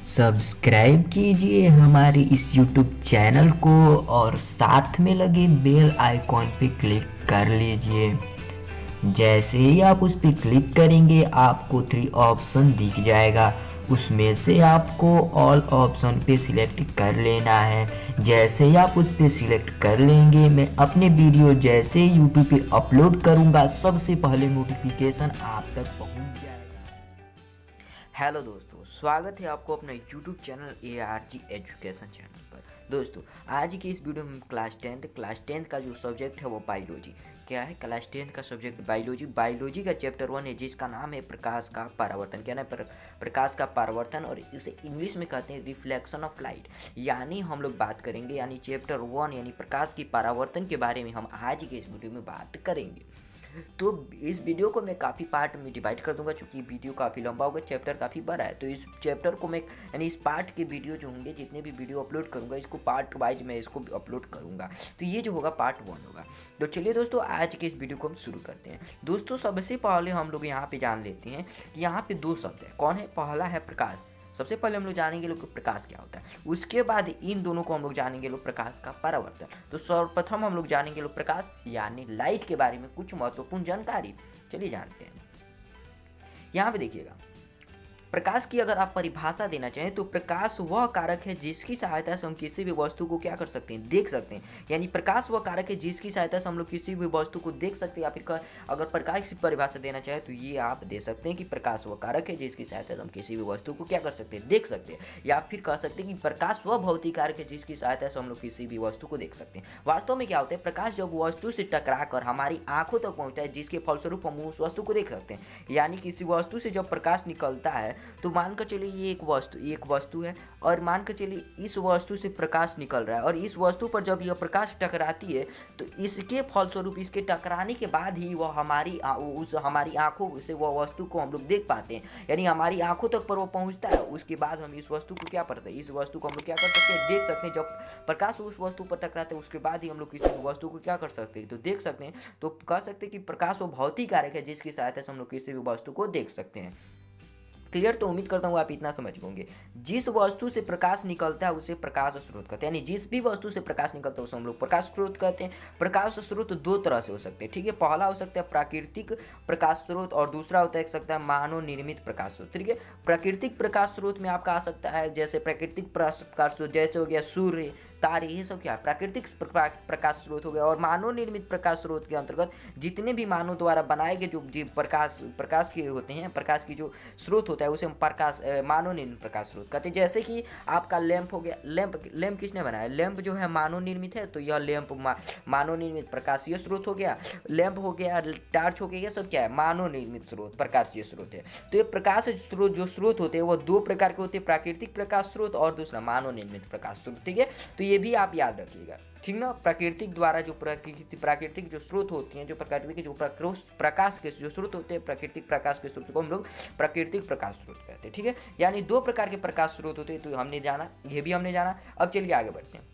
Subscribe कीजिए हमारे इस YouTube चैनल को और साथ में लगे बेल आइकॉन पे क्लिक कर लीजिए। जैसे ही आप उस पर क्लिक करेंगे आपको 3 ऑप्शन दिख जाएगा। उसमें से आपको ऑल ऑप्शन पे सिलेक्ट कर लेना है। जैसे ही आप उस पर सिलेक्ट कर लेंगे, मैं अपने वीडियो जैसे ही यूट्यूब पे अपलोड करूँगा सबसे पहले नोटिफिकेशन आप तक पहुँच जाएगा। हेलो दोस्तों, स्वागत है आपको अपना YouTube channel ARG education channel पर। दोस्तों, आज की इस वीडियो में हम क्लास टेंथ का जो सब्जेक्ट है वो बायोलॉजी। क्या है? क्लास टेंथ का सब्जेक्ट बायोलॉजी का चैप्टर 1 है जिसका नाम है प्रकाश का परावर्तन। क्या नाम है? प्रकाश का परावर्तन, और इसे इंग्लिश में कहते हैं रिफ्लेक्शन ऑफ लाइट। यानी हम लोग बात करेंगे, यानी चैप्टर 1 यानी प्रकाश की परावर्तन के बारे में हम आज के इस वीडियो में बात करेंगे। तो इस वीडियो को मैं काफ़ी पार्ट में डिवाइड कर दूंगा, क्योंकि वीडियो काफ़ी लंबा होगा, चैप्टर काफ़ी बड़ा है। तो इस चैप्टर को मैं यानी इस पार्ट के वीडियो जो होंगे, जितने भी वीडियो अपलोड करूंगा, इसको पार्ट वाइज मैं इसको अपलोड करूंगा। तो ये जो होगा पार्ट 1 होगा। तो चलिए दोस्तों, आज के इस वीडियो को हम शुरू करते हैं। दोस्तों, सबसे पहले हम लोग यहाँ पे जान लेते हैं कि यहाँ पे 2 शब्द है। कौन है? पहला है प्रकाश। सबसे पहले हम लोग जानेंगे लोग प्रकाश क्या होता है। उसके बाद इन दोनों को हम लोग जानेंगे लोग प्रकाश का परावर्तन। तो सर्वप्रथम हम लोग जानेंगे लोग प्रकाश यानी लाइट के बारे में कुछ महत्वपूर्ण जानकारी। चलिए जानते हैं। यहाँ पे देखिएगा, प्रकाश की अगर आप परिभाषा देना चाहें तो प्रकाश वह कारक है जिसकी सहायता से हम किसी भी वस्तु को क्या कर सकते हैं? देख सकते हैं। यानी प्रकाश वह कारक है जिसकी सहायता से हम लोग किसी भी वस्तु को देख सकते हैं। या फिर अगर प्रकाश की परिभाषा देना चाहे तो ये आप दे सकते हैं कि प्रकाश वह कारक है जिसकी सहायता से हम किसी भी वस्तु को क्या कर सकते हैं? देख सकते हैं। या फिर कह सकते हैं कि प्रकाश वह भौतिक कारक है जिसकी सहायता से हम लोग किसी भी वस्तु को देख सकते हैं। वास्तव में क्या होता है? प्रकाश जब वस्तु से टकरा कर हमारी आंखों तक पहुंचता है, जिसके फलस्वरूप हम उस वस्तु को देख सकते हैं। यानी किसी वस्तु से जब प्रकाश निकलता है तो मानकर चलिए ये एक वस्तु है, और मानकर चलिए इस वस्तु से प्रकाश निकल रहा है, और इस वस्तु पर जब यह प्रकाश टकराती है तो इसके फलस्वरूप, इसके टकराने के बाद ही वह हमारी आंखों से वह वस्तु को हम लोग देख पाते हैं। यानी हमारी आंखों तक पर वो पहुंचता है। उसके बाद हम इस वस्तु को क्या करते हैं? इस वस्तु को हम लोग क्या कर सकते हैं? देख सकते हैं। जब प्रकाश उस वस्तु पर टकराता है उसके बाद ही हम लोग किसी वस्तु को क्या कर सकते हैं? तो देख सकते हैं। तो कह सकते हैं कि प्रकाश वो भौतिक कारक है जिसकी सहायता से हम लोग किसी भी वस्तु को देख सकते हैं। क्लियर? तो उम्मीद करता हूँ आप इतना समझ होंगे। जिस वस्तु से प्रकाश निकलता है उसे प्रकाश स्रोत कहते हैं। यानी जिस भी वस्तु से प्रकाश निकलता है उसे हम लोग प्रकाश स्रोत कहते हैं। प्रकाश स्रोत 2 तरह से हो सकते हैं, ठीक है। पहला हो सकता है प्राकृतिक प्रकाश स्रोत, और दूसरा होता है सकता है मानव निर्मित प्रकाश स्रोत, ठीक है। प्राकृतिक प्रकाश स्रोत में आपका आ सकता है जैसे प्राकृतिक प्रकाश स्रोत जैसे हो गया सूर्य, तारे, ये सब क्या है? प्राकृतिक प्रकाश स्रोत हो गया। और मानव निर्मित प्रकाश स्रोत के अंतर्गत जितने भी मानव द्वारा बनाए गए जो प्रकाश के होते हैं, प्रकाश की जो स्रोत होता है उसे हम मानव निर्मित प्रकाश स्रोत कहते हैं। जैसे कि आपका लैंप हो गया। लैंप किसने बनाया? लैंप जो है मानव निर्मित है, तो यह लैंप मानव निर्मित प्रकाशीय स्रोत हो गया। लैंप हो गया, टार्च हो गया, ये सब क्या है? मानव निर्मित स्रोत, प्रकाशीय स्रोत है। तो ये प्रकाश स्रोत जो स्रोत होते हैं वो 2 प्रकार के होते हैं, प्राकृतिक प्रकाश स्रोत और दूसरा मानव निर्मित प्रकाश स्रोत, ठीक है। तो ये भी आप याद रखिएगा, ठीक ना। प्राकृतिक द्वारा जो प्राकृतिक जो स्रोत होती हैं, जो प्राकृतिक जो प्रकाश के जो स्रोत होते हैं, प्राकृतिक प्रकाश के स्रोत को हम लोग प्राकृतिक प्रकाश स्रोत कहते हैं, ठीक है। यानी 2 प्रकार के प्रकाश स्रोत होते हैं। तो हमने जाना, ये भी हमने जाना। अब चलिए आगे बढ़ते हैं।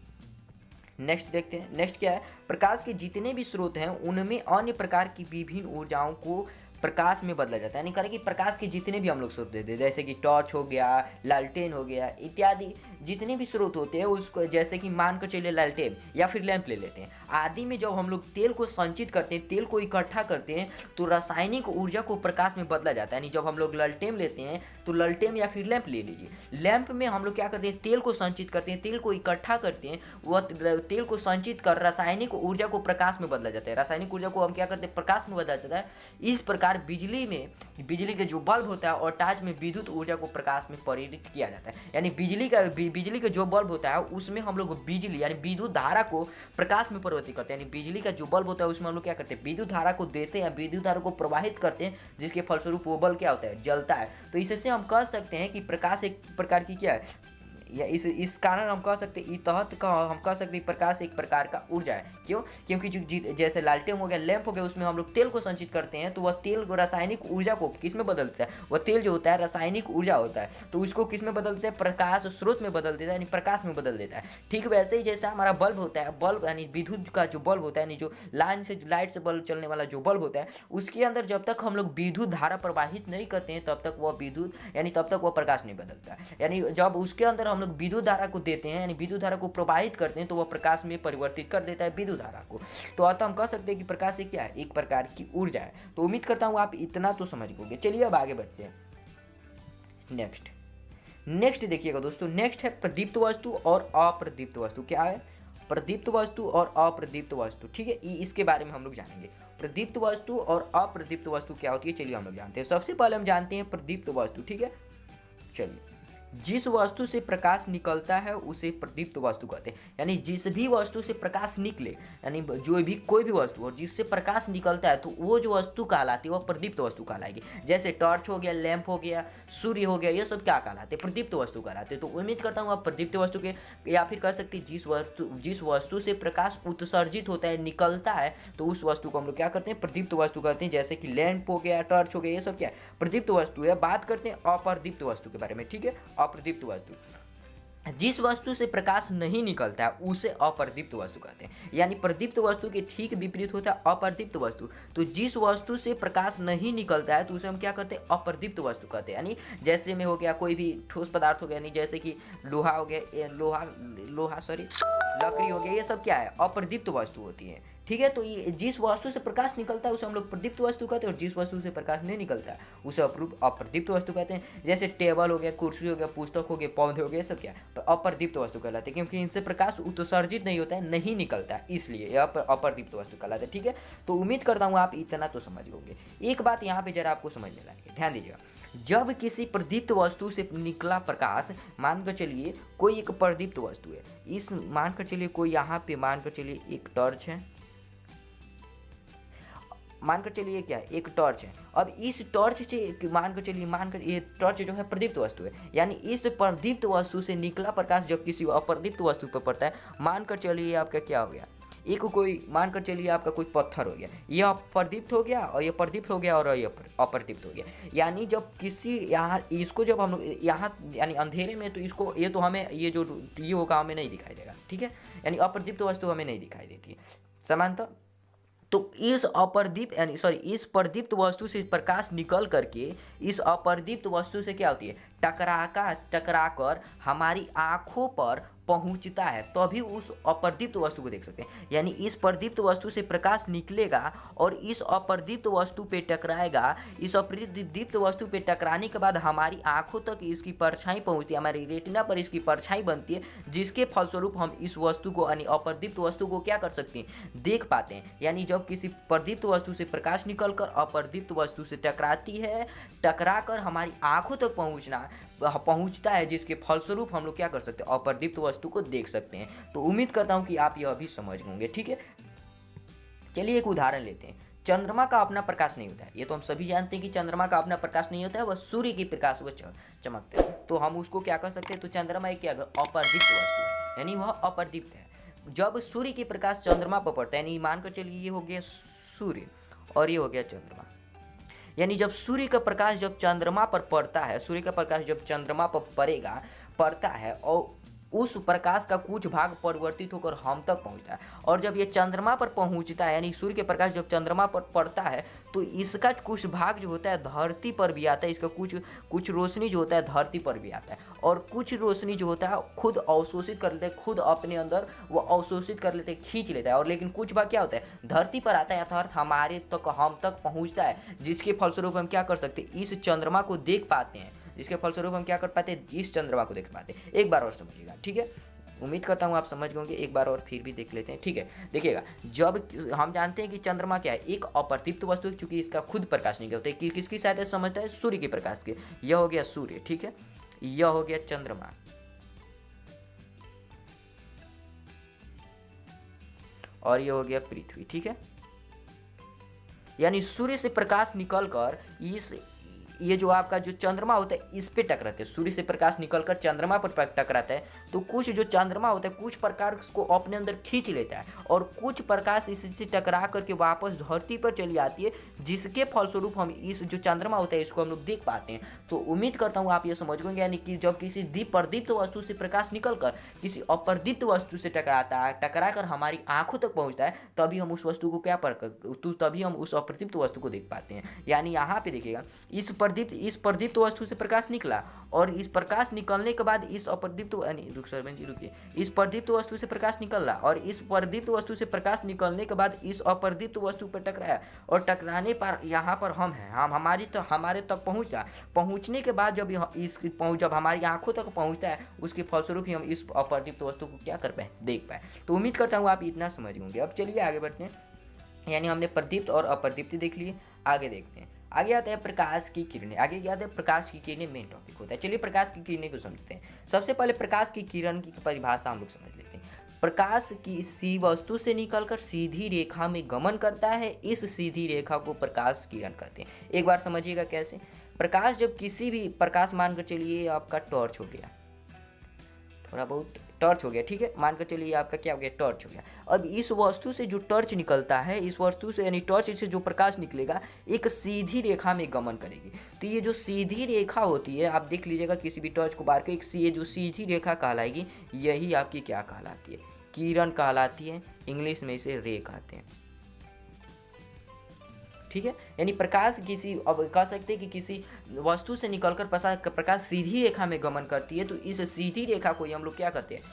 नेक्स्ट देखते हैं। नेक्स्ट क्या है? प्रकाश के जितने भी स्रोत हैं उनमें अन्य प्रकार की विभिन्न ऊर्जाओं को प्रकाश में बदला जाता है। यानी करें कि प्रकाश के जितने भी हम लोग स्रोत देते हैं, जैसे कि टॉर्च हो गया, लालटेन हो गया, इत्यादि जितने भी स्रोत होते हैं उसको, जैसे कि मान कर चलिए लालटेन या फिर लैंप ले लेते हैं। आदि में जब हम लोग तेल को संचित करते हैं, तेल को इकट्ठा करते हैं, तो रासायनिक ऊर्जा को प्रकाश में बदला जाता है। यानी जब हम लोग लालटेन लेते हैं तो लालटेन या फिर लैंप ले लीजिए। लैंप में हम लोग क्या करते हैं? तेल को संचित करते हैं, तेल को इकट्ठा करते हैं, वह तेल को संचित कर रासायनिक ऊर्जा को प्रकाश में बदला जाता है। रासायनिक ऊर्जा को हम क्या करते हैं? प्रकाश में बदला जाता है। इस प्रकार बिजली के जो बल्ब होता है और टॉर्च में विद्युत ऊर्जा को प्रकाश में परिवर्तित किया जाता है। यानी बिजली का जो बल्ब होता है उसमें हम लोग बिजली यानी विद्युत धारा को प्रकाश में परिवर्तित करते हैं। यानी बिजली का जो बल्ब होता है उसमें हम लोग क्या करते हैं? विद्युत धारा को देते हैं, विद्युत धारा को प्रवाहित करते हैं, जिसके फलस्वरूप वो बल्ब क्या होता है? जलता है। तो इससे हम कह सकते हैं कि प्रकाश एक प्रकार की क्या है? या इस कारण हम कह सकते हैं तहत का हम कह सकते हैं प्रकाश एक प्रकार का ऊर्जा है। क्यों? क्योंकि जो जैसे लालटेन हो गया, लैंप हो गया, उसमें हम लोग तेल को संचित करते हैं तो वह तेल रासायनिक ऊर्जा को किस में बदल देता है? वह तेल जो होता है रासायनिक ऊर्जा होता है, तो उसको किस में बदल देता है? प्रकाश स्रोत में बदल देता है, यानी प्रकाश में बदल देता है। ठीक वैसे ही जैसा हमारा बल्ब होता है, बल्ब यानी विद्युत का जो बल्ब होता है, यानी जो लाइट से बल्ब चलने वाला जो बल्ब होता है, उसके अंदर जब तक हम लोग विद्युत धारा प्रवाहित नहीं करते हैं तब तक वह विद्युत यानी तब तक वह प्रकाश नहीं बदलता है। यानी जब उसके अंदर हम लोग विद्युत धारा को देते हैं, यानी विद्युत धारा को प्रवाहित करते हैं, तो वह प्रकाश में परिवर्तित कर देता है विद्युत धारा को। तो अतः हम कह सकते हैं कि प्रकाश एक क्या है? एक प्रकार की ऊर्जा है। तो उम्मीद करता हूँ आप इतना तो समझ गए। चलिए अब आगे बढ़ते हैं। नेक्स्ट देखिएगा दोस्तों, नेक्स्ट है प्रदीप्त वस्तु और अप्रदीप्त वस्तु। क्या है? प्रदीप्त वस्तु और अप्रदीप्त वस्तु। ठीक है, इसके बारे में हम लोग जानेंगे। प्रदीप्त वस्तु और अप्रदीप्त वस्तु क्या होती है, चलिए हम लोग जानते हैं। सबसे पहले हम जानते हैं प्रदीप्त वस्तु। ठीक है, चलिए, जिस वस्तु से प्रकाश निकलता है उसे प्रदीप्त वस्तु कहते हैं। यानी जिस भी वस्तु से प्रकाश निकले, यानी जो भी कोई भी वस्तु और जिससे प्रकाश निकलता है, तो वो जो वस्तु कहलाती है वह प्रदीप्त वस्तु कहलाएगी। जैसे टॉर्च हो गया, लैंप हो गया, सूर्य हो गया, ये सब क्या कहलाते हैं? प्रदीप्त वस्तु कहलाते हैं। तो उम्मीद करता हूँ आप प्रदीप्त वस्तु के, या फिर कह सकते हैं जिस वस्तु से प्रकाश उत्सर्जित होता है, निकलता है, तो उस वस्तु को हम लोग क्या करते हैं? प्रदीप्त वस्तु कहते हैं। जैसे कि लैंप हो गया, टॉर्च हो गया, ये सब क्या है? प्रदीप्त वस्तु है। बात करते हैं अप्रदीप्त वस्तु के बारे में। ठीक है, अप्रदीप्त वस्तु, जिस वस्तु से प्रकाश नहीं निकलता है उसे अप्रदीप्त वस्तु कहते हैं। यानी प्रदीप्त वस्तु के ठीक विपरीत होता है अप्रदीप्त वस्तु। तो जिस वस्तु से प्रकाश नहीं निकलता है तो उसे हम क्या करते हैं? अप्रदीप्त वस्तु कहते हैं। यानी जैसे में हो गया कोई भी ठोस पदार्थ हो गया, यानी जैसे कि लोहा हो गया, लकड़ी हो गया, ये सब क्या है? अप्रदीप्त वस्तु होती है। ठीक है, तो ये जिस वस्तु से प्रकाश निकलता है उसे हम लोग प्रदीप्त वस्तु कहते हैं, और जिस वस्तु से प्रकाश नहीं निकलता है उसे अप्रदीप्त वस्तु कहते हैं। जैसे टेबल हो गया, कुर्सी हो गया, पुस्तक हो गया, पौधे हो गए, सब क्या है? अप्रदीप्त वस्तु कहलाते हैं, क्योंकि इनसे प्रकाश उत्सर्जित नहीं होता है, नहीं निकलता है, इसलिए यह अप्रदीप्त वस्तु कहलाते हैं। ठीक है, तो उम्मीद करता हूँ आप इतना तो समझ गए। एक बात यहाँ पे जरा आपको समझ में लाएंगे, ध्यान दीजिएगा। जब किसी प्रदीप्त वस्तु से निकला प्रकाश, मानकर चलिए कोई एक प्रदीप्त वस्तु है, इस मानकर चलिए कोई यहाँ पे मानकर चलिए एक टॉर्च है, मानकर चलिए क्या है? एक टॉर्च है। अब इस टॉर्च से मानकर ये टॉर्च जो है प्रदीप्त वस्तु है। यानी इस प्रदीप्त वस्तु से निकला प्रकाश जब किसी अप्रदीप्त वस्तु पर पड़ता है, मानकर चलिए आपका क्या हो गया? एक कोई मानकर चलिए आपका कोई पत्थर हो गया, यह प्रदीप्त हो गया और यह प्रदीप्त हो गया और यह अप्रदीप्त हो गया। यानी जब किसी यहाँ इसको जब हम लोग यहाँ यानी अंधेरे में, तो इसको ये तो हमें ये जो ये होगा हमें नहीं दिखाई देगा। ठीक है, यानी अप्रदीप्त वस्तु हमें नहीं दिखाई देती समानतः। तो इस इस प्रदीप्त वस्तु से प्रकाश निकल करके इस अप्रदीप्त वस्तु से क्या होती है? टकराकर हमारी आंखों पर पहुंचता है, तभी उस अप्रदीप्त वस्तु को देख सकते हैं। यानी इस प्रदीप्त वस्तु से प्रकाश निकलेगा और इस अप्रदीप्त वस्तु पे टकराएगा। इस अप्रदीप्त वस्तु पे टकराने के बाद हमारी आंखों तक इसकी परछाई पहुंचती है, हमारी रेटिना पर इसकी परछाई बनती है, जिसके फलस्वरूप हम इस वस्तु को यानी अप्रदीप्त वस्तु को क्या कर सकते हैं? देख पाते हैं। यानी जब किसी प्रदीप्त वस्तु से प्रकाश निकलकर अप्रदीप्त वस्तु से टकराती है, टकराकर हमारी आंखों तक पहुंचता है, जिसके फलस्वरूप हम लोग क्या कर सकते हैं? अप्रदीप्त वस्तु को देख सकते हैं। तो उम्मीद करता हूं कि आप यह भी समझ होंगे। ठीक है, चलिए एक उदाहरण लेते हैं। चंद्रमा का अपना प्रकाश नहीं होता है, ये तो हम सभी जानते हैं कि चंद्रमा का अपना प्रकाश नहीं होता है, वह सूर्य की प्रकाश वो चमकता है। तो हम उसको क्या कर सकते हैं? तो चंद्रमा एक क्या अप्रदीप्त वस्तु है, यानी वह अप्रदीप्त है। जब सूर्य की प्रकाश चंद्रमा पर पड़ता है, यानी मानकर चलिए ये हो गया सूर्य और ये हो गया चंद्रमा, यानी जब सूर्य का प्रकाश जब चंद्रमा पर पड़ता है, सूर्य का प्रकाश जब चंद्रमा पर पड़ता है और उस प्रकाश का कुछ भाग परिवर्तित होकर हम तक पहुंचता है, और जब ये चंद्रमा पर पहुंचता है, यानी सूर्य के प्रकाश जब चंद्रमा पर पड़ता है, तो इसका कुछ भाग जो होता है धरती पर भी आता है, इसका कुछ रोशनी जो होता है धरती पर भी आता है, और कुछ रोशनी जो होता है खुद अवशोषित कर लेता है, खुद अपने अंदर वो अवशोषित कर लेते हैं, खींच लेता है, और लेकिन कुछ भाग क्या होता है धरती पर आता है, अर्थात हमारे तक हम तक पहुँचता है, जिसके फलस्वरूप हम क्या कर सकते हैं? इस चंद्रमा को देख पाते हैं, जिसके फलस्वरूप हम क्या कर पाते हैं? इस चंद्रमा को देख पाते हैं। एक बार और समझिएगा, ठीक है, उम्मीद करता हूँ आप समझ गए होंगे। एक बार और फिर भी देख लेते हैं। ठीक है, देखिएगा, जब हम जानते हैं कि चंद्रमा क्या है? एक अप्रदीप्त वस्तु है, चूंकि इसका खुद प्रकाश नहीं होता है, कि किसकी सहायता से समझता है? सूर्य के प्रकाश के। यह हो गया सूर्य, ठीक है, यह हो गया चंद्रमा, और यह हो गया पृथ्वी। ठीक है, यानी सूर्य से प्रकाश निकलकर ये जो आपका जो चंद्रमा होता है इस पे टकराते हैं, सूर्य से प्रकाश निकलकर चंद्रमा पर टकराता है, तो कुछ जो चंद्रमा होता है कुछ प्रकाश को अपने अंदर खींच लेता है और कुछ प्रकाश इससे टकरा करके वापस धरती पर चली आती है, जिसके फलस्वरूप हम इस जो चंद्रमा होता है इसको हम लोग देख पाते हैं। तो उम्मीद करता हूँ आप ये समझ गए, यानी कि जब किसी प्रदीप्त वस्तु से प्रकाश निकलकर किसी अप्रदीप्त वस्तु से टकराता है, टकरा कर हमारी आंखों तक पहुंचता है, तभी हम उस वस्तु को तभी हम उस अप्रदीप्त वस्तु को देख पाते हैं। यानी यहाँ पे देखिएगा इस प्रदीप्त वस्तु से प्रकाश निकला और इस प्रकाश निकलने के बाद इस अप्रदीप्त रुकिए, इस प्रदीप्त वस्तु से प्रकाश निकला और इस प्रदीप्त वस्तु से प्रकाश निकलने के बाद इस अप्रदीप्त वस्तु पर टकराया और टकराने पर यहाँ पर हम हैं, हम हमारे तक पहुँचने के बाद जब हमारी आंखों तक पहुँचता है उसके फलस्वरूप ही हम इस अप्रदीप्त वस्तु को क्या कर पाए, देख पाए। तो उम्मीद करता हूँ आप इतना समझ होंगे। अब चलिए आगे बढ़ते हैं, यानी हमने प्रदीप्त और अप्रदीप्त देख लिए। आगे देखते हैं, आगे आता है प्रकाश की किरणें। आगे क्या आता है, प्रकाश की किरणें मेन टॉपिक होता है। चलिए प्रकाश की किरणें को समझते हैं। सबसे पहले प्रकाश की किरण की परिभाषा हम लोग समझ लेते हैं। प्रकाश किसी वस्तु से निकलकर सीधी रेखा में गमन करता है, इस सीधी रेखा को प्रकाश किरण कहते हैं। एक बार समझिएगा कैसे। प्रकाश जब किसी भी प्रकाश मानकर चलिए आपका टॉर्च हो गया, थोड़ा बहुत टॉर्च हो गया, ठीक है, मानकर चलिए आपका क्या हो गया, टॉर्च हो गया। अब इस वस्तु से जो टॉर्च निकलता है, इस वस्तु से यानी टॉर्च से जो प्रकाश निकलेगा एक सीधी रेखा में गमन करेगी। तो ये जो सीधी रेखा होती है, आप देख लीजिएगा किसी भी टॉर्च को बार के, ये जो सीधी रेखा कहलाएगी यही आपकी क्या कहलाती है, किरण कहलाती है। इंग्लिश में इसे रे कहते हैं, ठीक है। यानी प्रकाश किसी, अब कह सकते हैं कि किसी वस्तु से निकलकर प्रकाश सीधी रेखा में गमन करती है, तो इस सीधी रेखा को ही हम लोग क्या कहते हैं,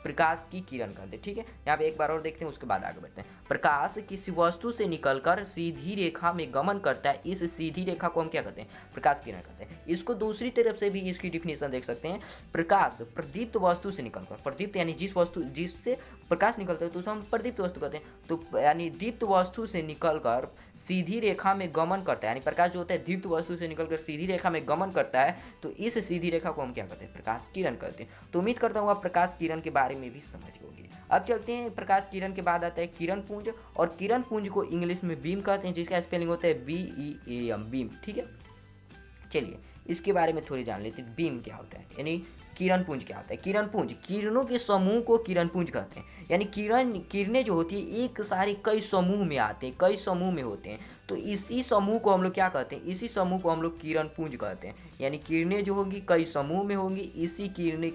प्रकाश की किरण कहते हैं, ठीक है। यहाँ पे एक बार और देखते हैं, उसके बाद आगे बढ़ते हैं। प्रकाश किसी वस्तु से निकलकर सीधी रेखा में गमन करता है, इस सीधी रेखा को हम क्या कहते हैं, प्रकाश किरण कहते हैं। इसको दूसरी तरफ से भी इसकी डिफिनेशन देख सकते हैं। प्रकाश प्रदीप्त वस्तु से निकलकर, प्रदीप्त यानी जिससे प्रकाश निकलता है तो उसे हम प्रदीप्त वस्तु कहते हैं। तो यानी दीप्त वस्तु से निकलकर सीधी रेखा में गमन करता है, यानी प्रकाश जो होता है दीप्त वस्तु से निकलकर सीधी रेखा में गमन करता है, तो इस सीधी रेखा को हम क्या कहते हैं, प्रकाश किरण कहते हैं। तो उम्मीद करता हूँ आप प्रकाश किरण के बारे में भी समझ होगी। अब चलते हैं, प्रकाश किरण के बाद आता है किरण पुंज, और किरण पुंज को इंग्लिश में बीम कहते हैं, जिसका स्पेलिंग होता है BEAM, बीम, ठीक है। चलिए इसके बारे में थोड़ी जान लेते हैं, बीम क्या होता है, यानी किरण पुंज क्या होता है। किरण पुंज, किरणों के समूह को किरण पुंज कहते हैं। यानी किरणें जो होती है एक सारी कई समूह में आते हैं, कई समूह में होते हैं, तो इसी समूह को हम लोग क्या कहते हैं, इसी समूह को हम लोग किरण पुंज कहते हैं। यानी किरणें जो होगी कई समूह में होंगी, इसी किरणें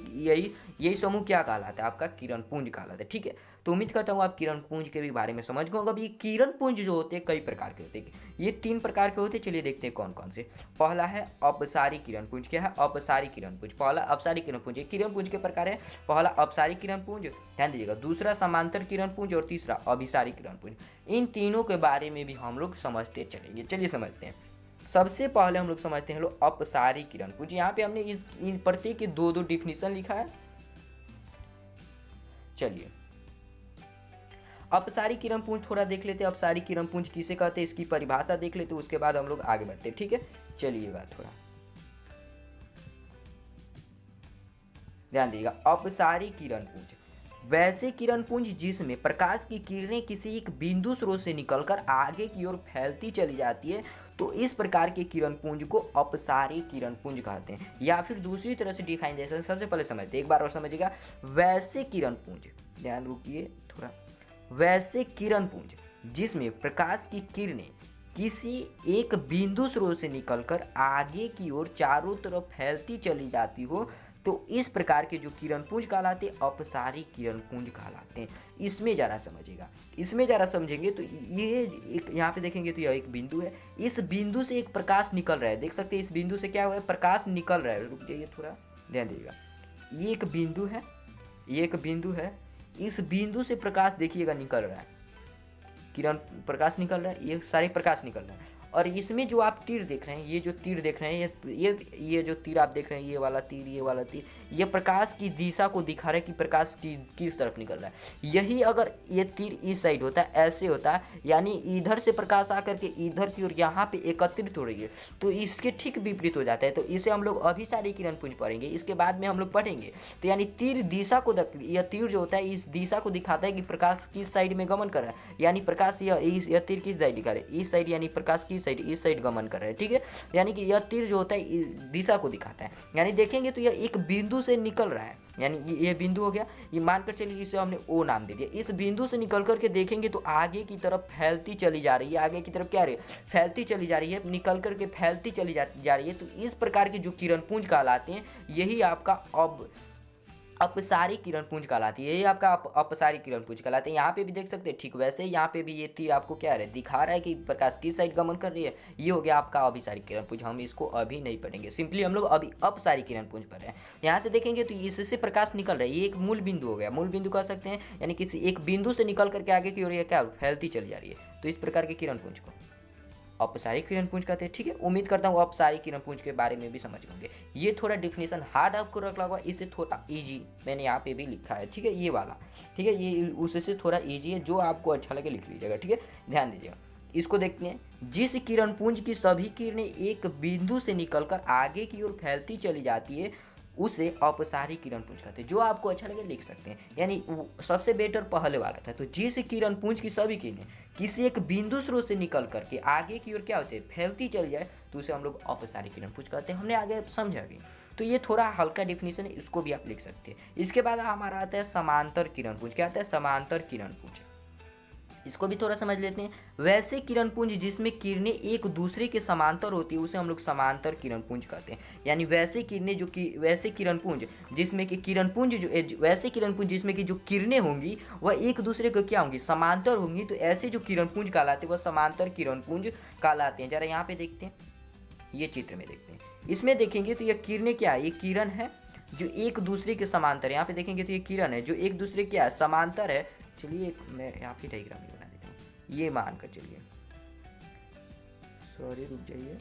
यही समूह क्या कहलाता है, आपका किरण पुंज कहलाता है, ठीक है। तो उम्मीद करता हूँ आप किरण पुंज के भी बारे में समझ गए। अब ये किरण पुंज जो होते हैं कई प्रकार के होते हैं, ये 3 प्रकार के होते हैं। चलिए देखते हैं कौन कौन से। पहला है अपसारी किरण पुंज। क्या है, अपसारी किरण पुंज। पहला अपसारी किरण पुंज, किरण पुंज के प्रकार है। पहला अपसारी किरण पुंज, ध्यान दीजिएगा। दूसरा समांतर किरण पुंज और तीसरा अभिसारी किरण पुंज। इन तीनों के बारे में भी हम लोग समझते चलेंगे। चलिए समझते हैं। सबसे पहले हम लोग समझते हैं लोग अपसारी किरण पुंज। यहाँ पे हमने इन प्रत्येक के 2 डिफिनेशन लिखा है। चलिए अपसारी किरण पुंज थोड़ा देख लेते हैं। अपसारी किरण पुंज किसे कहते हैं, इसकी परिभाषा देख लेते हैं, उसके बाद हम लोग आगे बढ़ते हैं, ठीक है। चलिएगा थोड़ा ध्यान दीजिएगा। अपसारी किरण पुंज वैसे किरण पुंज जिसमें प्रकाश की किरणें किसी एक बिंदु स्रोत से निकलकर आगे की ओर फैलती चली जाती है, तो इस प्रकार के किरण पुंज को अपसारी किरण पुंज कहते हैं। या फिर दूसरी तरह से डिफाइन दे सकते हैं। सबसे पहले समझते हैं, एक बार और समझिएगा। वैसे किरण पुंज, ध्यान रुकिए थोड़ा, वैसे किरण पुंज जिसमें प्रकाश की किरणें किसी एक बिंदु स्रोत से निकलकर आगे की ओर चारों तरफ फैलती चली जाती हो, तो इस प्रकार के जो किरण पुंज कहलाते हैं अपसारी किरण पुंज कहलाते हैं। इसमें ज़रा समझिएगा, इसमें ज़रा समझेंगे तो ये एक यहाँ पे देखेंगे तो यह एक बिंदु है, इस बिंदु से एक प्रकाश निकल रहा है, देख सकते हैं इस बिंदु से क्या हुआ है, प्रकाश निकल रहा है। रुक जाइए थोड़ा ध्यान दीजिएगा। ये एक बिंदु है, ये एक बिंदु है, इस बिंदु से प्रकाश देखिएगा निकल रहा है, किरण प्रकाश निकल रहा है, ये सारे प्रकाश निकल रहा है। और इसमें जो आप तीर देख रहे हैं, ये जो तीर देख रहे हैं, ये जो तीर आप देख रहे हैं, ये वाला तीर, ये वाला तीर, ये प्रकाश की दिशा को दिखा रहा है कि प्रकाश की किस तरफ निकल रहा है। यही अगर ये तीर इस साइड होता है, ऐसे होता है, यानी इधर से प्रकाश आकर के इधर की ओर यहाँ पे एकत्रित हो रही है, तो इसके ठीक विपरीत हो जाता है। तो इसे हम लोग अभिसारी किरण पुंज पढ़ेंगे, इसके बाद में हम लोग पढ़ेंगे। तो यानी तीर दिशा को, यह तीर जो होता है इस दिशा को दिखाता है कि प्रकाश किस साइड में गमन कर रहा है, यानी प्रकाश यह तीर किस साइड दिखा रहा है, इस साइड, यानी प्रकाश किस इस साइड गमन कर रहा है, ठीक है। यानी कि यह तीर जो होता है दिशा को दिखाता है। यानी देखेंगे तो यह एक बिंदु से निकल रहा है, यानी ये बिंदु हो गया, ये मानकर चलिए इसे हमने ओ नाम दे दिया। इस बिंदु से निकल करके देखेंगे तो आगे की तरफ फैलती चली जा रही है, आगे की तरफ क्या रही है, फैलती चली जा रही है, निकल करके फैलती चली जा रही है। तो इस प्रकार की जो किरण पुंज कहलाते हैं यही आपका अपसारी किरण पुंज कहलाती है, यही आपका अपसारी किरण पुंज कहलाते हैं। यहाँ पे भी देख सकते हैं, ठीक वैसे ही यहाँ पे भी ये तीर आपको क्या है, दिखा रहा है कि प्रकाश किस साइड गमन कर रही है। ये हो गया आपका अभिसारी किरण पुंज। हम इसको अभी नहीं पढ़ेंगे, सिंपली हम लोग अभी अपसारी किरण पुंज पढ़ रहे हैं। यहाँ से देखेंगे तो इससे प्रकाश निकल रहा है, ये एक मूल बिंदु हो गया, मूल बिंदु कह सकते हैं, यानी किसी एक बिंदु से निकल करके आगे की ओर ये क्या फैलती चली जा रही है। तो इस प्रकार के किरण पुंज को अपसारी किरण पुंज कहते हैं, ठीक है। उम्मीद करता हूँ अपसारी किरण पुंज के बारे में भी समझ होंगे। ये थोड़ा डिफिनेशन हार्ड आपको रखा हुआ, इससे थोड़ा इजी मैंने यहाँ पे भी लिखा है, ठीक है, ये वाला, ठीक है, ये उससे थोड़ा इजी है, जो आपको अच्छा लगे लिख लीजिएगा, ठीक है, ध्यान दीजिएगा। इसको देखते हैं, जिस किरण पुंज की सभी किरणें एक बिंदु से निकलकर आगे की ओर फैलती चली जाती है उसे अपसारी किरण पुंज कहते हैं। जो आपको अच्छा लगे लिख सकते हैं, यानी सबसे बेटर पहले वाला था। तो जिस किरण पुंज की सभी किरणें किसी एक बिंदु स्रोत से निकल करके आगे की ओर क्या होते हैं, फैलती चली जाए, तो उसे हम लोग अपसारी किरण पुंज कहते हैं। हमने आगे समझा भी, तो ये थोड़ा हल्का डिफिनेशन है, इसको भी आप लिख सकते हैं। इसके बाद हमारा आता है समांतर किरण पुंज। क्या आता है, समांतर किरण पुंज। इसको भी थोड़ा समझ लेते हैं। वैसे किरण पुंज जिसमें किरणें एक दूसरे के समांतर होती है उसे हम लोग समांतर किरण पुंज कहते हैं। यानी वैसे किरणें जो कि वैसे किरण पुंज जिसमें कि किरण पुंज जो वैसे किरण पुंज जिसमें कि जो किरणें होंगी वह एक दूसरे को क्या होंगी, समांतर होंगी। तो ऐसे जो किरण पुंज कहलाते हैं वह समांतर किरण पुंज कहलाते हैं। जरा यहाँ पे देखते हैं, ये चित्र में देखते हैं, इसमें देखेंगे तो यह किरणें क्या है, ये किरण है जो एक दूसरे के समांतर है। यहाँ पे देखेंगे तो ये किरण है जो एक दूसरे क्या है, समांतर है। चलिए मैं यहाँ पे डायग्राम ही बना देता हूँ, ये मान कर चलिए, सॉरी रुक जाइए,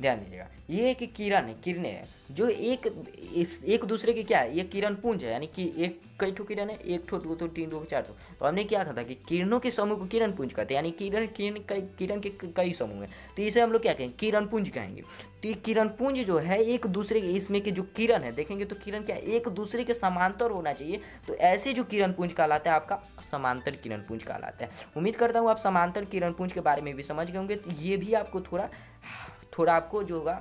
ध्यान दीजिएगा। ये एक किरण है, किरणें है जो एक दूसरे के क्या है, ये किरण पुंज है। यानी कि एक कई ठो किरण है, एक ठो, दो ठो, तीन ठो, चार ठो। तो हमने क्या कहा था कि किरणों के समूह को किरण पुंज कहते हैं। यानी किरण के कई समूह हैं, तो इसे हम लोग क्या कहेंगे, किरण पुंज कहेंगे। तो ये किरण पुंज जो है एक दूसरे के, इसमें के जो किरण है देखेंगे तो किरण क्या एक दूसरे के समांतर होना चाहिए। तो ऐसे जो किरण पुंज कहलाता है आपका समांतर किरण पुंज कहलाता है। उम्मीद करता हूँ आप समांतर किरण पुंज के बारे में भी समझ गए होंगे। तो ये भी आपको थोड़ा आपको जो होगा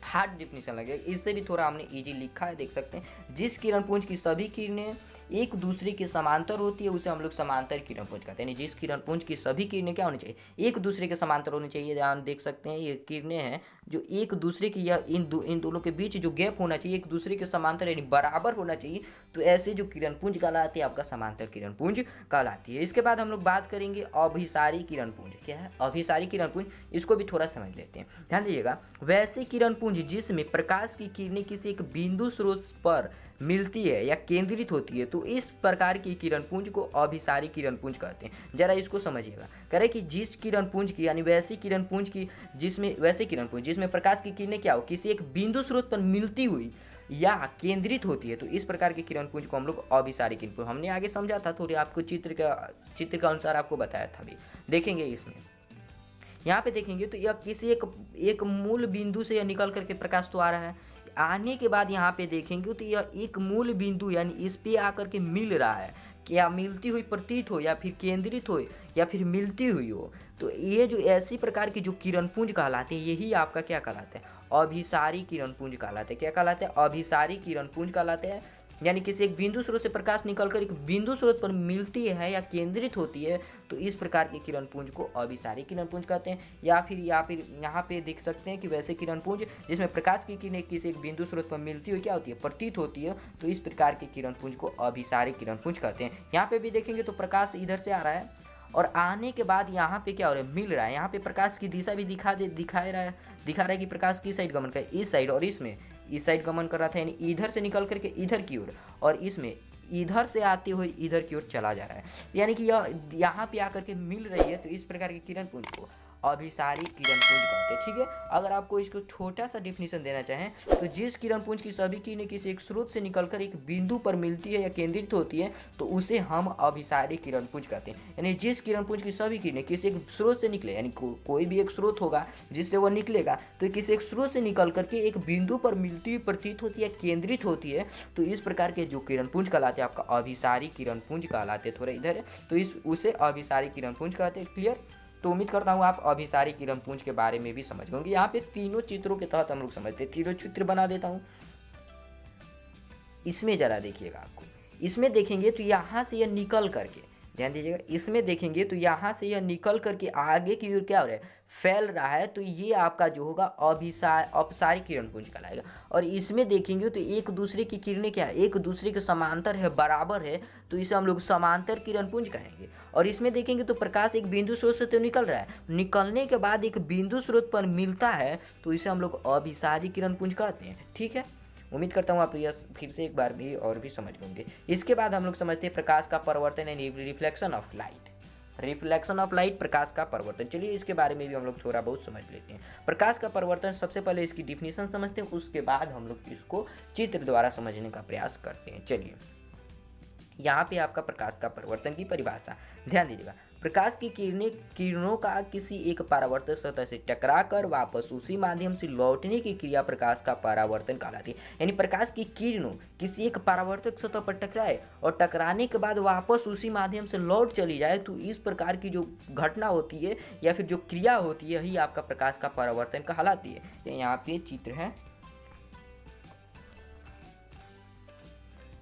हार्ड डिफिनेशन लगेगा, इससे भी थोड़ा हमने इजी लिखा है, देख सकते हैं। जिस किरण पुंज की सभी किरणें एक दूसरे के समांतर होती है उसे हम लोग समांतर किरण पुंज कहते हैं। यानी जिस किरण पुंज की सभी किरणें क्या होनी चाहिए, एक दूसरे के समांतर होनी चाहिए। ध्यान देख सकते हैं, ये किरणें हैं जो एक दूसरे की या इन दोनों के बीच जो गैप होना चाहिए एक दूसरे के समांतर यानी बराबर होना चाहिए। तो ऐसे जो किरण पुंज कहलाती है आपका समांतर किरण पुंज कहलाती है। इसके बाद हम लोग बात करेंगे अभिसारी किरण पुंज। क्या है अभिसारी किरण पुंज, इसको भी थोड़ा समझ लेते हैं, ध्यान दीजिएगा। वैसे किरण पुंज जिसमें प्रकाश की किरणें किसी एक बिंदु स्रोत पर मिलती है या केंद्रित होती है, तो इस प्रकार की किरण पुंज को अभिसारी किरण पुंज कहते हैं। जरा इसको समझिएगा। कह रहे कि जिस किरण पुंज की यानी वैसी किरण पुंज की जिसमें प्रकाश की किरणें क्या हो किसी एक बिंदु स्रोत पर मिलती हुई या केंद्रित होती है, तो इस प्रकार की किरण पुंज को हम लोग अभिसारी किरण पुंज, हमने आगे समझा था, थोड़ी आपको चित्र का अनुसार आपको बताया था। अभी देखेंगे इसमें, यहाँ पे देखेंगे तो यह किसी एक मूल बिंदु से यह निकल करके प्रकाश तो आ रहा है। आने के बाद यहाँ पे देखेंगे तो यह एक मूल बिंदु यानी इस पे आकर के मिल रहा है, क्या मिलती हुई प्रतीत हो या फिर केंद्रित हो या फिर मिलती हुई हो। तो ये जो ऐसी प्रकार की जो किरण पुंज कहलाते हैं यही आपका क्या कहलाते हैं, अभिसारी किरण पुंज कहलाते हैं। क्या कहलाते हैं, अभिसारी किरण पुंज कहलाते हैं। यानी किसी एक बिंदु स्रोत से प्रकाश निकलकर एक बिंदु स्रोत पर मिलती है या केंद्रित होती है, तो इस प्रकार की किरण पुंज को अभिसारी किरण पुंज कहते हैं। या फिर यहाँ पे देख सकते हैं कि वैसे किरण पुंज जिसमें प्रकाश की किरणें किसी एक बिंदु स्रोत पर मिलती हुई क्या होती है, प्रतीत होती है, तो इस प्रकार की किरण पुंज को अभिसारी किरण पुंज कहते हैं। यहाँ पे भी देखेंगे तो प्रकाश इधर से आ रहा है और आने के बाद यहाँ पे क्या हो रहा है, मिल रहा है। यहाँ पे प्रकाश की दिशा भी दिखा रहा है कि प्रकाश किस साइड गमन कर, इस साइड, और इसमें इस साइड गमन कर रहा था, यानी इधर से निकल करके इधर की ओर, और इसमें इधर से आते हुए इधर की ओर चला जा रहा है। यानी कि यह यहाँ पे आकर के मिल रही है। तो इस प्रकार की किरण पुंज को अभिसारी किरणपुंज कहते हैं। ठीक है, अगर आपको इसको छोटा सा डिफिनीशन देना चाहें तो जिस किरणपुंज की सभी किरणें किसी एक स्रोत से निकलकर एक बिंदु पर मिलती है या केंद्रित होती है तो उसे हम अभिसारी किरणपुंज कहते हैं। यानी जिस किरणपुंज की सभी किरणें किसी एक स्रोत से निकले, यानी कोई भी एक स्रोत होगा जिससे वह निकलेगा, तो किसी एक स्रोत से निकल करके एक बिंदु पर मिलती हुई प्रतीत होती है, केंद्रित होती है, तो इस प्रकार के जो किरणपुंज कहलाते हैं आपका अभिसारी किरणपुंज कहलाते हैं। थोड़ा इधर है तो इस उसे अभिसारी किरणपुंज कहते हैं। क्लियर? तो उम्मीद करता हूँ आप अभिसारी किरणपुंज के बारे में भी समझ गए। यहाँ पे तीनों चित्रों के तहत हम लोग समझते हैं। तीनों चित्र बना देता हूँ। इसमें जरा देखिएगा, आपको इसमें देखेंगे तो यहाँ से यह निकल करके, ध्यान दीजिएगा, इसमें देखेंगे तो यहाँ से यह निकल करके आगे की ओर क्या हो रहा है, फैल रहा है, तो ये आपका जो होगा अपसारी किरणपुंज कहलाएगा। और इसमें देखेंगे तो एक दूसरे की किरणें क्या है, एक दूसरे के समांतर है, बराबर है, तो इसे हम लोग समांतर किरणपुंज कहेंगे। और इसमें देखेंगे तो प्रकाश एक बिंदु स्रोत से तो निकल रहा है, निकलने के बाद एक बिंदु स्रोत पर मिलता है, तो इसे हम लोग अभिसारी किरणपुंज कहते हैं। ठीक है, उम्मीद करता हूँ आप यह फिर से एक बार भी और भी समझ होंगे। इसके बाद हम लोग समझते हैं प्रकाश का परिवर्तन यानी reflection of light. Reflection of light, प्रकाश का परिवर्तन। चलिए इसके बारे में भी हम लोग थोड़ा बहुत समझ लेते हैं। प्रकाश का परिवर्तन, सबसे पहले इसकी डिफिनीशन समझते हैं, उसके बाद हम लोग इसको चित्र द्वारा समझने का प्रयास करते हैं। चलिए यहाँ पे आपका प्रकाश का परिवर्तन की परिभाषा ध्यान दीजिएगा। प्रकाश की किरणों का किसी एक परावर्तक सतह से टकराकर वापस उसी माध्यम से लौटने की क्रिया प्रकाश का परावर्तन कहलाती है। यानी प्रकाश की किरणों किसी एक परावर्तक सतह पर टकराए और टकराने के बाद वापस उसी माध्यम से लौट चली जाए, तो इस प्रकार की जो घटना होती है या फिर जो क्रिया होती है, यही आपका प्रकाश का परावर्तन कहलाती है। तो यहाँ पे चित्र है,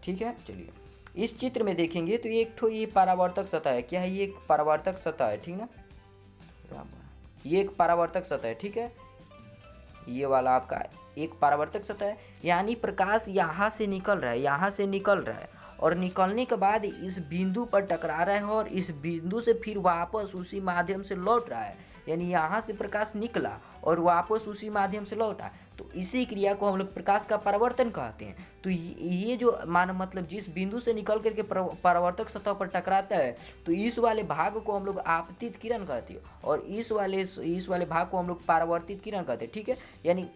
ठीक है। चलिए इस चित्र में देखेंगे तो एक ठो ये परावर्तक सतह है। क्या है? ये एक परावर्तक सतह है, ठीक ना, ये एक परावर्तक सतह है, ठीक है। ये वाला आपका एक परावर्तक सतह है, यानी प्रकाश यहाँ से निकल रहा है, यहाँ से निकल रहा है और निकलने के बाद इस बिंदु पर टकरा रहा है और इस बिंदु से फिर वापस उसी माध्यम से लौट रहा है। यानी यहाँ से प्रकाश निकला और वापस उसी माध्यम से लौटा, तो इसी क्रिया को हम लोग प्रकाश का परावर्तन कहते हैं। तो ये जो मतलब जिस बिंदु से निकल करके परावर्तक सतह पर टकराता है, तो इस वाले भाग को हम लोग आपतित किरण कहते हैं और इस वाले भाग को हम लोग परावर्तित किरण कहते हैं, ठीक है। यानी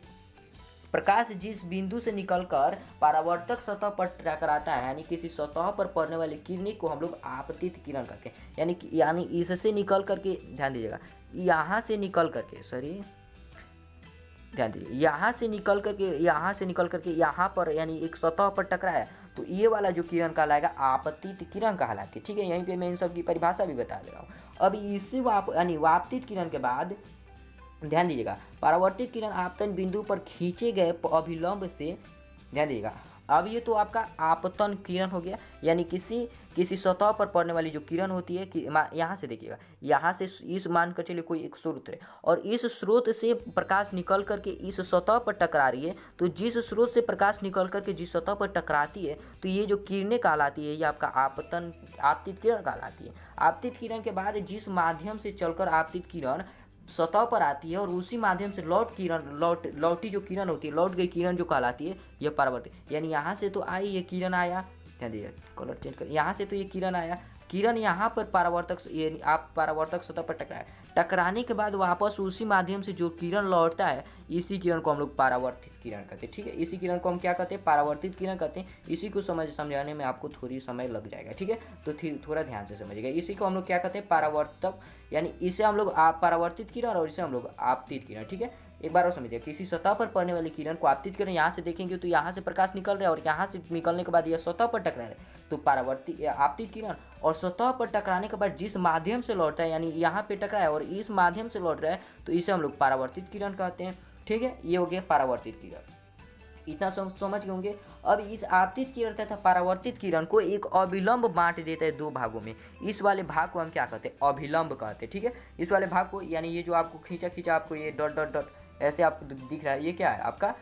प्रकाश जिस बिंदु से निकलकर परावर्तक सतह पर टकराता है, यानी किसी सतह पर पड़ने वाली किरण को हम लोग आपतित किरण कहते हैं। यानी इससे निकल करके, ध्यान दीजिएगा, यहाँ से निकल करके, ध्यान दीजिए, यहाँ से निकल करके यहाँ पर यानी एक सतह पर टकराया, तो ये वाला जो किरण कहलाएगा आपतित किरण कहलाती है, ठीक है। यहीं पे मैं इन सब की परिभाषा भी बता दे रहा हूँ। अब इसी यानी वापतित किरण के बाद ध्यान दीजिएगा, परावर्तित किरण आपतन बिंदु पर खींचे गए अभिलंब से, ध्यान दीजिएगा, अब ये तो आपका आपतन किरण हो गया, यानी किसी सतह पर पड़ने वाली जो किरण होती है कि यहाँ से देखिएगा, यहाँ से इस मान कर चलिए कोई एक स्रोत है और इस स्रोत से प्रकाश निकल करके इस सतह पर टकरा रही है, तो जिस स्रोत से प्रकाश निकल करके जिस सतह पर टकराती है, तो ये जो किरणें कहलाती है, ये आपका आपतित किरण कहलाती है। आपतित किरण के बाद जिस माध्यम से चलकर आपतित किरण सतह पर आती है और उसी माध्यम से लौटी जो किरण होती है, लौट गई किरण जो कहलाती है, यह परावर्तित। यानी यहाँ से तो आई ये किरण आया, ध्यान दीजिए, कलर चेंज कर, यहाँ से तो ये किरण आया, किरण यहाँ पर परावर्तक सतह पर टकराने के बाद वापस उसी माध्यम से जो किरण लौटता है, इसी किरण को हम लोग परावर्तित किरण कहते हैं, ठीक है। इसी किरण को हम क्या कहते हैं? परावर्तित किरण कहते हैं। इसी को समझाने में आपको थोड़ी समय लग जाएगा, ठीक है, तो थोड़ा ध्यान से समझिएगा। इसी को हम लोग क्या कहते हैं? परावर्तक, यानी इसे हम लोग परावर्तित किरण और इसे हम लोग आपतित किरण, ठीक है। एक बार और समझिए, किसी सतह पर पड़ने वाली किरण को आपतित किरण, यहाँ से देखेंगे तो यहाँ से प्रकाश निकल रहा है और यहाँ से निकलने के बाद यह सतह पर टकरा है, तो आपतित किरण। और सतह पर टकराने के बाद जिस माध्यम से लौटता है, यानी यहाँ पे टकरा है और इस माध्यम से लौट रहा है, तो इसे हम लोग परावर्तित किरण कहते हैं, ठीक है। ये हो गया परावर्तित किरण, इतना समझ गए होंगे। अब इस आपतित किरण तथा परावर्तित किरण को एक अभिलंब बांट देता है दो भागों में। इस वाले भाग को हम क्या कहते हैं? अभिलंब कहते हैं, ठीक है। इस वाले भाग को, यानी ये जो आपको खींचा आपको ये डॉट डॉट डॉट ऐसे आपको दिख रहा है, ये क्या है? आपका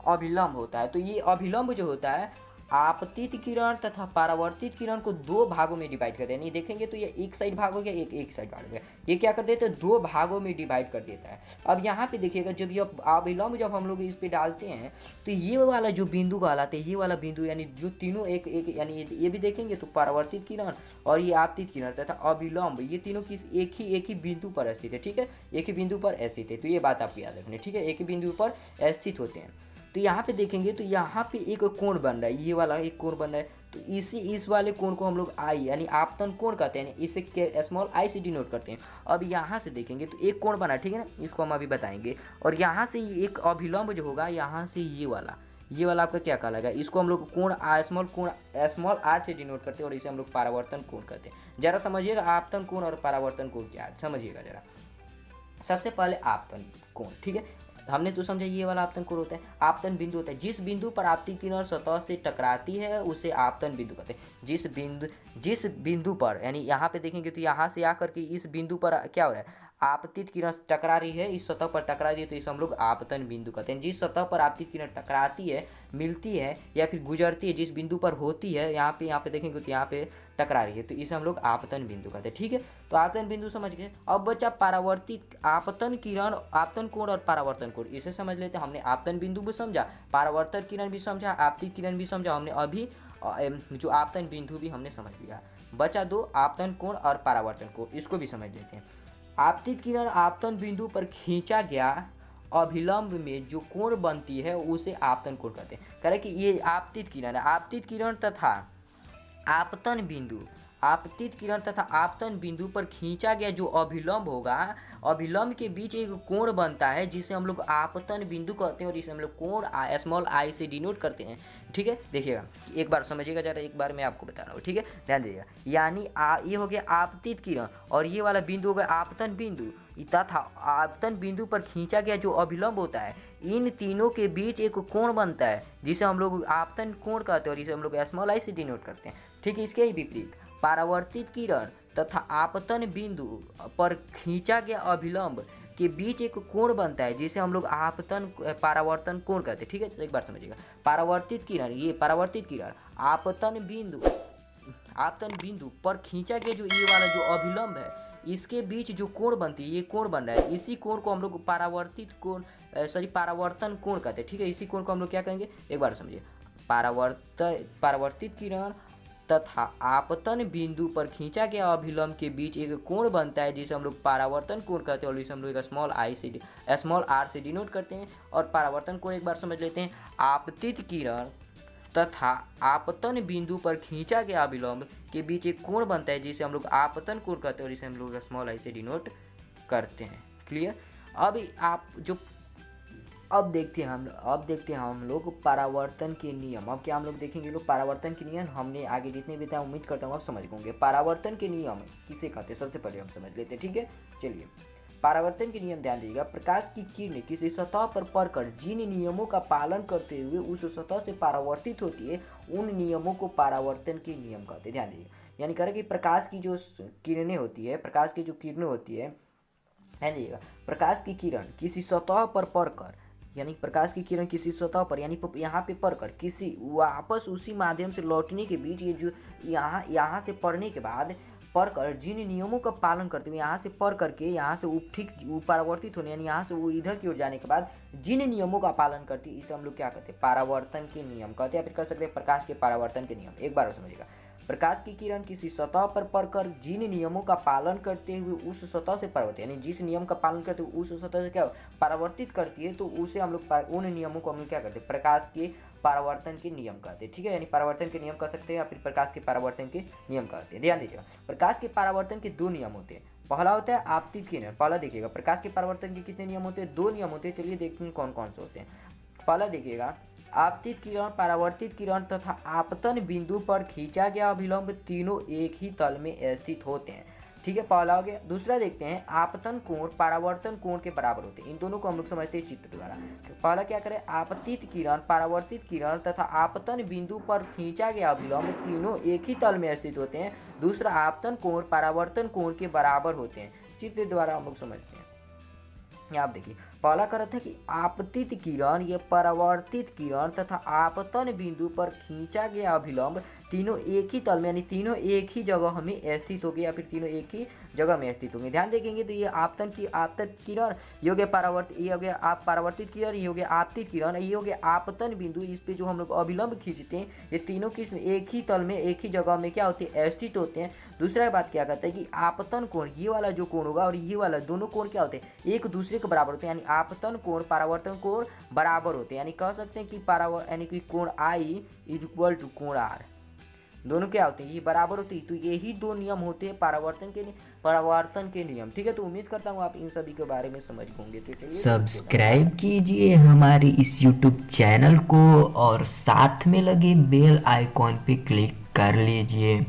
अभिलंब होता है। तो ये अभिलंब जो होता है, आपतित किरण तथा परावर्तित किरण को दो भागों में डिवाइड कर दें। यानी देखेंगे तो ये एक साइड भाग हो गया, एक साइड भाग हो गया। ये क्या कर देते हैं, दो भागों में डिवाइड कर देता है। अब यहाँ पे देखिएगा, जब ये अभिलंब जब हम लोग इस पे डालते हैं तो ये वाला जो बिंदु कहलाते हैं, ये वाला बिंदु यानी जो तीनों एक एक यानी ये भी देखेंगे तो परावर्तित किरण और ये आपतित किरण तथा अभिलंब ये तीनों किस एक ही बिंदु पर स्थित है। ठीक है, एक ही बिंदु पर स्थित है, तो ये बात आपको याद रखनी है। ठीक है, एक ही बिंदु पर स्थित होते हैं। तो यहाँ पे देखेंगे तो यहाँ पे एक कोण बन रहा है, ये वाला एक कोण बन रहा है। तो इस वाले कोण को हम लोग आई यानी आपतन कोण कहते हैं, इसे स्मॉल आई से डिनोट करते हैं। अब यहाँ से देखेंगे तो एक कोण बना, ठीक है ना, इसको हम अभी बताएंगे। और यहाँ से एक अभिलंब जो होगा, यहाँ से ये वाला आपका क्या कहलाएगा, इसको हम लोग कोण स्मॉल आर से डिनोट करते हैं और इसे हम लोग परावर्तन कोण कहते हैं। जरा समझिएगा आपतन कोण और परावर्तन कोण क्या है, समझिएगा जरा। सबसे पहले आपतन कोण, ठीक है, हमने तो समझा ये वाला आपतन कोण होता है। आपतन बिंदु होता है जिस बिंदु पर आपतित किरण सतह से टकराती है उसे आपतन बिंदु कहते हैं। जिस बिंदु पर यानी यहाँ पे देखेंगे तो यहाँ से आकर के इस बिंदु पर क्या हो रहा है, आपतित किरण टकरा रही है, इस सतह पर टकरा रही है, तो इसे हम लोग आपतन बिंदु कहते हैं। जिस सतह पर आपतित किरण टकराती है, मिलती है या फिर गुजरती है, जिस बिंदु पर होती है, यहाँ पे देखेंगे तो यहाँ पे टकरा रही है, तो इसे हम लोग आपतन बिंदु कहते हैं। ठीक है, तो आपतन बिंदु समझ गए। अब बचा परावर्तित आपतन किरण, आपतन कोण और परावर्तन कोण, इसे समझ लेते हैं। हमने आपतन बिंदु भी समझा, परावर्तन किरण भी समझा, आपतित किरण भी समझा हमने, अभी जो आपतन बिंदु भी हमने समझ लिया। बचा दो आपतन कोण और परावर्तन कोण, इसको भी समझ लेते हैं। आपतित किरण आपतन बिंदु पर खींचा गया अभिलंब में जो कोण बनती है उसे आपतन कोण कहते हैं। कह रहे कि ये आपतित किरण है, आपतित किरण तथा आपतन बिंदु, आपतित किरण तथा आपतन बिंदु पर खींचा गया जो अभिलंब होगा, अभिलंब के बीच एक कोण बनता है जिसे हम लोग आपतन बिंदु कहते हैं और इसे हम लोग कोण स्मॉल आई से डिनोट करते हैं। ठीक है, देखिएगा एक बार समझिएगा जरा, एक बार मैं आपको बता रहा हूँ। ठीक है, ध्यान दीजिएगा। यानी ये हो गया आपतित किरण और ये वाला बिंदु हो गया आपतन बिंदु तथा आपतन बिंदु पर खींचा गया जो अभिलंब होता है, इन तीनों के बीच एक कोण बनता है जिसे हम लोग आपतन कोण कहते हैं और इसे हम लोग स्मॉल आई से डिनोट करते हैं। ठीक है, इसके ही विपरीत परावर्तित किरण तथा आपतन बिंदु पर खींचा गया अभिलंब के बीच एक कोण बनता है जिसे हम लोग परावर्तन कोण कहते हैं। ठीक है, तो एक बार समझिएगा। परावर्तित किरण, ये परावर्तित किरण आपतन बिंदु पर खींचा गया जो ये वाला जो अभिलंब है, इसके बीच जो कोण बनती है, ये कोण बन रहा है, इसी कोण को हम लोग परावर्तन कोण कहते हैं। ठीक है, इसी कोण को हम लोग क्या कहेंगे, एक बार समझिए। परावर्तित किरण तथा आपतन बिंदु पर खींचा गया अभिलंब के बीच एक कोण बनता है जिसे हम लोग परावर्तन कोण कहते हैं और इसे हम लोग स्मॉल आर से डिनोट करते हैं। और परावर्तन कोण एक बार समझ लेते हैं। आपतित किरण तथा आपतन बिंदु पर खींचा गया अभिलंब के बीच एक कोण बनता है जिसे हम लोग आपतन कोण कहते हैं और इसे हम लोग स्मॉल आई से डिनोट करते हैं। क्लियर। अब देखते हैं हम लोग परावर्तन के नियम। अब क्या हम लोग देखेंगे लोग परावर्तन के नियम, हमने आगे जितने भी था उम्मीद करता हूँ आप समझ होंगे। परावर्तन के नियम किसे कहते हैं सबसे पहले हम समझ लेते हैं। ठीक है, चलिए परावर्तन के नियम ध्यान दीजिएगा। प्रकाश की किरणें किसी सतह पर पड़कर जिन नियमों का पालन करते हुए उस सतह से परावर्तित होती है उन नियमों को परावर्तन के नियम कहते हैं। ध्यान दीजिए, यानी कह रहे कि प्रकाश की जो किरणें होती है, प्रकाश की जो किरणें होती है, ध्यान दीजिएगा, प्रकाश की किरण किसी सतह पर पड़कर, यानी प्रकाश की किरण किसी सतह पर यानी यहाँ पे पड़कर किसी वापस उसी माध्यम से लौटने के बीच ये जो यहाँ से पढ़ने के बाद पढ़कर जिन नियमों का पालन करते हुए यहाँ से पढ़ करके यहाँ से ठीक परावर्तित होने यानी यहाँ से वो इधर की ओर जाने के बाद जिन नियमों का पालन करती है इसे हम लोग क्या कहते हैं, परावर्तन के नियम कहते हैं। या फिर कर सकते हैं प्रकाश के परावर्तन के नियम। एक बार समझिएगा, प्रकाश की किरण किसी सतह पर पड़कर जिन नियमों का पालन करते हुए उस सतह से परावर्तित, यानी जिस नियम का पालन करते हुए उस सतह से क्या परावर्तित करती है तो उसे हम लोग उन नियमों को हम लोग क्या करते हैं, प्रकाश के परावर्तन के नियम कहते हैं। ठीक है, यानी परावर्तन के नियम कह सकते हैं या फिर प्रकाश के परावर्तन के नियम कहते हैं। ध्यान दीजिएगा, प्रकाश के परावर्तन के दो नियम होते हैं। पहला होता है आपतित किरण। पहला देखिएगा प्रकाश के परावर्तन के कितने नियम होते हैं, दो नियम होते हैं। चलिए देखते हैं कौन कौन से होते हैं। पहला देखिएगा, आपतित किरण, परावर्तित किरण तथा आपतन बिंदु पर खींचा गया अभिलंब तीनों एक ही तल में स्थित होते हैं। ठीक है, पहला हो गया। दूसरा देखते हैं, आपतन कोण परावर्तन कोण के बराबर होते हैं। इन दोनों को हम लोग समझते हैं चित्र द्वारा। पहला क्या करें, आपतित किरण, परावर्तित किरण तथा आपतन बिंदु पर खींचा गया अभिलंब तीनों एक ही तल में स्थित होते हैं। दूसरा, आपतन कोण परावर्तन कोण के बराबर होते हैं। चित्र द्वारा हम लोग समझते हैं। यहाँ आप देखिए, पहला कहा था कि आपतित किरण या परावर्तित किरण तथा आपतन बिंदु पर खींचा गया अभिलंब तीनों एक ही तल में यानी तीनों एक ही जगह में स्थित होंगे या फिर तीनों एक ही जगह में स्थित होंगे। ध्यान देखेंगे तो ये आपतित किरण, ये हो गया परावर्तित, ये हो गया आप परावर्तित किरण, ये हो गया आपतित किरण, ये हो गया आपतन बिंदु। इस पे जो हम लोग अभिलंब खींचते हैं ये तीनों किस एक ही तल में एक ही जगह में क्या होते हैं, स्थित होते हैं। दूसरा बात क्या कहता है कि आपतन कोण, ये वाला जो कोण होगा और ये वाला दोनों कोण क्या होते हैं, एक दूसरे के बराबर होते हैं, यानी आपतन कोण परावर्तन कोण बराबर होते हैं। यानी कह सकते हैं कि यानी कि कोण आई इज इक्वल टू कोण आर, दोनों क्या होते हैं, ये बराबर होते हैं। तो यही दो नियम होते हैं परावर्तन के नियम। ठीक है, तो उम्मीद करता हूँ आप इन सभी के बारे में समझ होंगे। तो चलिए सब्सक्राइब कीजिए हमारे इस यूट्यूब चैनल को और साथ में लगे बेल आइकॉन पे क्लिक कर लीजिए।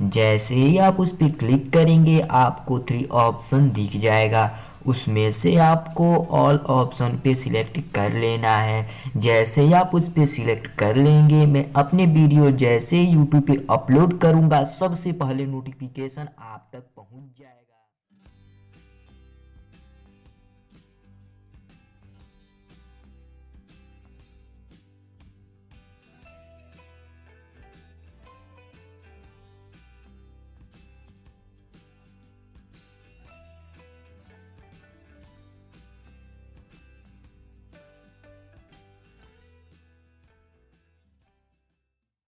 जैसे ही आप उस पर क्लिक करेंगे आपको 3 ऑप्शन दिख जाएगा, उसमें से आपको ऑल ऑप्शन पे सिलेक्ट कर लेना है। जैसे ही आप उस पे सिलेक्ट कर लेंगे, मैं अपने वीडियो जैसे यूट्यूब पे अपलोड करूँगा सबसे पहले नोटिफिकेशन आप तक पहुँच जाएगा।